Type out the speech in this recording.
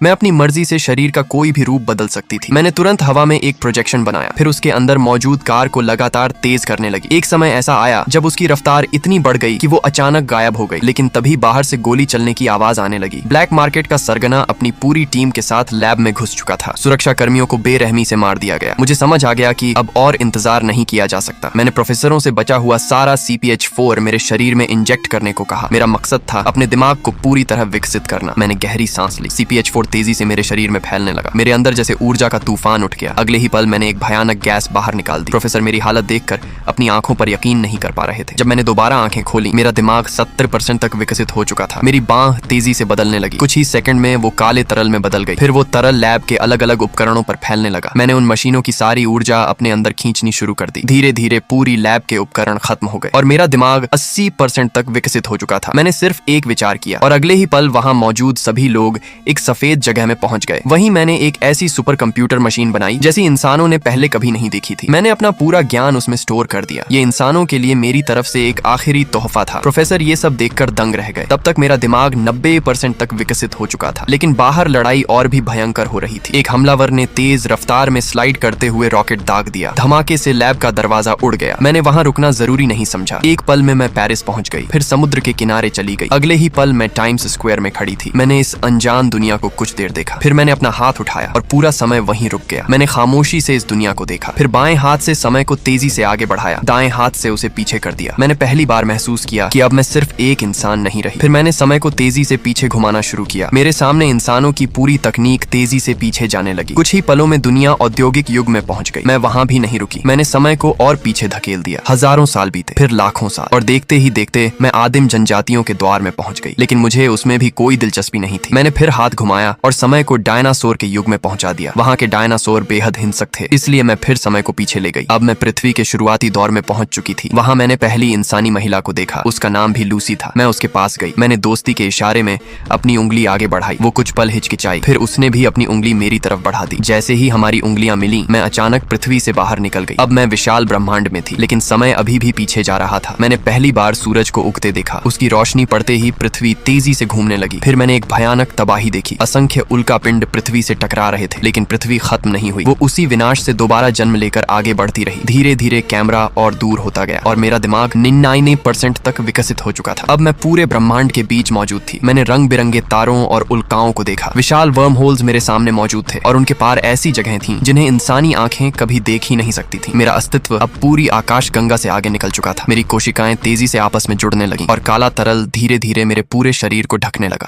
मैं अपनी मर्जी से शरीर का कोई भी रूप बदल सकती थी। मैंने तुरंत हवा में एक प्रोजेक्शन बनाया, फिर उसके अंदर मौजूद कार को लगातार तेज करने लगी। एक समय ऐसा आया जब उसकी रफ्तार इतनी बढ़ गई कि वो अचानक गायब हो गई, लेकिन तभी बाहर से गोली चलने की आवाज आने लगी। ब्लैक मार्केट का सरगना अपनी पूरी टीम के साथ लैब में घुस चुका था। सुरक्षा कर्मियों को बेरहमी से मार दिया गया। मुझे समझ आ गया कि अब और इंतजार नहीं किया जा सकता। मैंने प्रोफेसरों से बचा हुआ सारा CPH-4 मेरे शरीर में इंजेक्ट करने को कहा। मेरा मकसद था अपने दिमाग को पूरी तरह विकसित करना। मैंने गहरी सांस ली। CPH-4 तेजी से मेरे शरीर में फैलने लगा। मेरे अंदर जैसे ऊर्जा का तूफान उठ गया। अगले ही पल मैंने एक भयानक गैस बाहर निकाल दी। प्रोफेसर मेरी हालत देखकर अपनी आंखों पर यकीन नहीं कर पा रहे थे। जब मैंने दोबारा आंखें खोली, मेरा दिमाग 70% तक विकसित हो चुका था। मेरी बांह तेजी से बदलने लगी। कुछ ही सेकंड में वो काले तरल में बदल गई। फिर वो तरल लैब के अलग अलग उपकरणों पर फैलने लगा। मैंने उन मशीनों की सारी ऊर्जा अपने अंदर खींचनी शुरू कर दी। धीरे धीरे पूरी लैब के उपकरण खत्म हो गए और मेरा दिमाग 80% तक विकसित हो चुका था। मैंने सिर्फ एक विचार किया और अगले ही पल वहां मौजूद सभी लोग एक सफेद जगह में पहुंच गए। वहीं मैंने एक ऐसी सुपर कंप्यूटर मशीन बनाई जैसी इंसानों ने पहले कभी नहीं देखी थी। मैंने अपना पूरा ज्ञान उसमें स्टोर कर दिया। ये इंसानों के लिए मेरी तरफ से एक आखिरी तोहफा था। प्रोफेसर ये सब देखकर दंग रह गए। तब तक मेरा दिमाग 90% तक विकसित हो चुका था, लेकिन बाहर लड़ाई और भी भयंकर हो रही थी। एक हमलावर ने तेज रफ्तार में स्लाइड करते हुए रॉकेट दाग दिया। धमाके से लैब का दरवाजा उड़ गया। मैंने वहां रुकना जरूरी नहीं समझा। एक पल में मैं पेरिस पहुंच गई, फिर समुद्र के किनारे चली गई। अगले ही पल मैं टाइम्स स्क्वायर में खड़ी थी। मैंने इस अनजान दुनिया को कुछ देर देखा, फिर मैंने अपना हाथ उठाया और पूरा समय वहीं रुक गया। मैंने खामोशी से इस दुनिया को देखा, फिर बाएं हाथ से समय को तेजी से आगे बढ़ाया, दाएं हाथ से उसे पीछे कर दिया। मैंने पहली बार महसूस किया कि अब मैं सिर्फ एक इंसान नहीं रही। फिर मैंने समय को तेजी से पीछे घुमाना शुरू किया। मेरे सामने इंसानों की पूरी तकनीक तेजी से पीछे जाने लगी। कुछ ही पलों में दुनिया औद्योगिक युग में पहुंच गई। मैं वहां भी नहीं रुकी। मैंने समय को और पीछे धकेल दिया। हजारों साल बीते, फिर लाखों साल, और देखते ही देखते मैं आदिम जनजातियों के द्वार में पहुंच गई। लेकिन मुझे उसमें भी कोई दिलचस्पी नहीं थी। मैंने फिर हाथ घुमाया और समय को डायनासोर के युग में पहुंचा दिया। वहां के डायनासोर बेहद हिंसक थे, इसलिए मैं फिर समय को पीछे ले गई। अब मैं पृथ्वी के शुरुआती दौर में पहुंच चुकी थी। वहां मैंने पहली इंसानी महिला को देखा। उसका नाम भी लूसी था। मैं उसके पास गई। मैंने दोस्ती के इशारे में अपनी उंगली आगे बढ़ाई। वो कुछ पल हिचकिचाई, फिर उसने भी अपनी उंगली मेरी तरफ बढ़ा दी। जैसे ही हमारी उंगलियां मिली, मैं अचानक पृथ्वी से बाहर निकल गई। अब मैं विशाल ब्रह्मांड में थी, लेकिन समय अभी भी पीछे जा रहा था। मैंने पहली बार सूरज को उगते देखा। उसकी रोशनी पड़ते ही पृथ्वी तेजी से घूमने लगी। फिर मैंने एक भयानक तबाही देखी। असंख्य उल्कापिंड पृथ्वी से टकरा रहे थे, लेकिन पृथ्वी खत्म नहीं हुई। वो उसी विनाश से दोबारा जन्म लेकर आगे बढ़ती रही। धीरे धीरे कैमरा और दूर होता गया और मेरा दिमाग 99% तक विकसित हो चुका था। अब मैं पूरे ब्रह्मांड के बीच मौजूद थी। मैंने रंग बिरंगे तारों और उल्काओं को देखा। विशाल वर्म होल्स मेरे सामने मौजूद थे और उनके पार ऐसी जगहें थीं जिन्हें इंसानी आंखें कभी देख ही नहीं सकती थी। मेरा अस्तित्व अब पूरी आकाश गंगा से आगे निकल चुका था। मेरी कोशिकाएं तेजी से आपस में जुड़ने लगी और काला तरल धीरे धीरे मेरे पूरे शरीर को ढकने लगा।